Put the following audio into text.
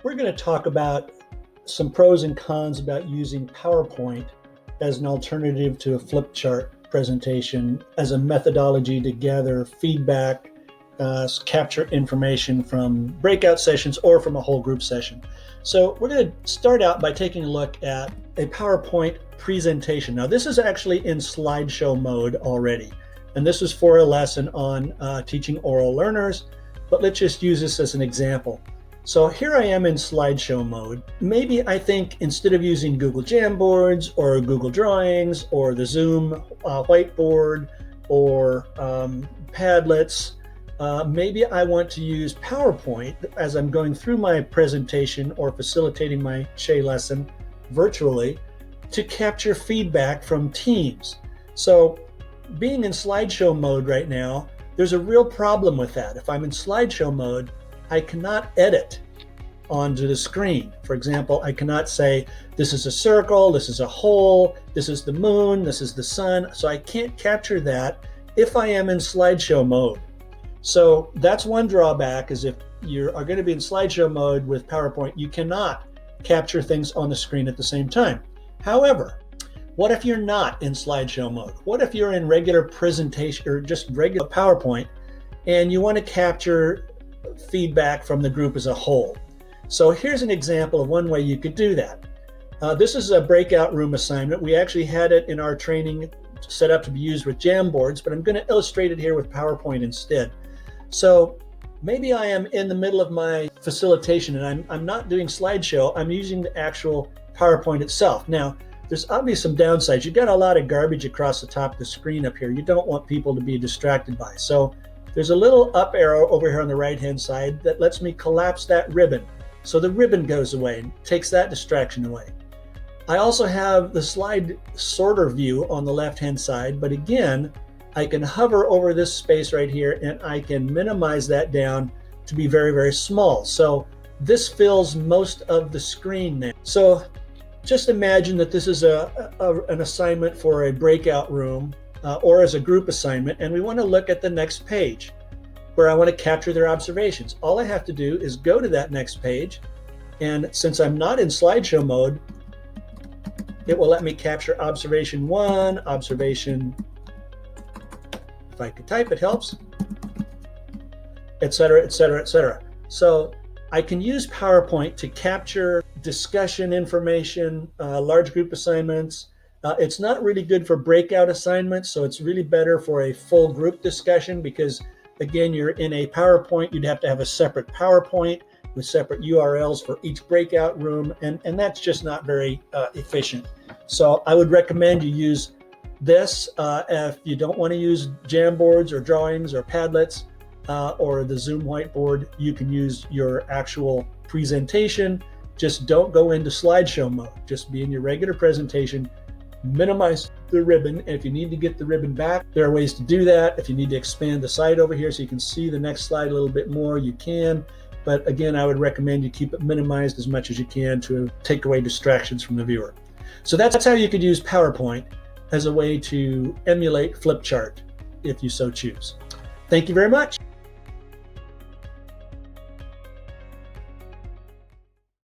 We're going to talk about some pros and cons about using PowerPoint as an alternative to a flip chart presentation as a methodology to gather feedback, capture information from breakout sessions or from a whole group session. So we're going to start out by taking a look at a PowerPoint presentation. Now this is actually in slideshow mode already, and this is for a lesson on teaching oral learners, but let's just use this as an example. So here I am in slideshow mode. Maybe I think instead of using Google Jamboards or Google Drawings or the Zoom whiteboard or Padlets, maybe I want to use PowerPoint as I'm going through my presentation or facilitating my Shay lesson virtually to capture feedback from teams. So being in slideshow mode right now, there's a real problem with that. If I'm in slideshow mode, I cannot edit onto the screen. For example, I cannot say, this is a circle, this is a hole, this is the moon, this is the sun. So I can't capture that if I am in slideshow mode. So that's one drawback, is if you are going to be in slideshow mode with PowerPoint, you cannot capture things on the screen at the same time. However, what if you're not in slideshow mode? What if you're in regular presentation or just regular PowerPoint and you want to capture feedback from the group as a whole? So here's an example of one way you could do that. This is a breakout room assignment. We actually had it in our training set up to be used with Jamboards, but I'm going to illustrate it here with PowerPoint instead. So maybe I am in the middle of my facilitation and I'm not doing slideshow, I'm using the actual PowerPoint itself. Now, there's obviously some downsides. You've got a lot of garbage across the top of the screen up here. You don't want people to be distracted by. So there's a little up arrow over here on the right-hand side that lets me collapse that ribbon. So the ribbon goes away and takes that distraction away. I also have the slide sorter view on the left-hand side, but again, I can hover over this space right here and I can minimize that down to be very, very small. So this fills most of the screen now. So just imagine that this is an assignment for a breakout room or as a group assignment, and we want to look at the next page where I want to capture their observations. All I have to do is go to that next page, and since I'm not in slideshow mode, it will let me capture observation 1, observation, if I could type it helps, etc., etc., etc. So I can use PowerPoint to capture discussion information, large group assignments. It's not really good for breakout assignments, so it's really better for a full group discussion because, again, you're in a PowerPoint. You'd have to have a separate PowerPoint with separate URLs for each breakout room, and that's just not very efficient. So I would recommend you use this. If you don't want to use Jamboards or Drawings or Padlets or the Zoom whiteboard, you can use your actual presentation. Just don't go into slideshow mode. Just be in your regular presentation. Minimize the ribbon. If you need to get the ribbon back, there are ways to do that. If you need to expand the slide over here so you can see the next slide a little bit more, you can. But again, I would recommend you keep it minimized as much as you can to take away distractions from the viewer. So that's how you could use PowerPoint as a way to emulate flip chart if you so choose. Thank you very much.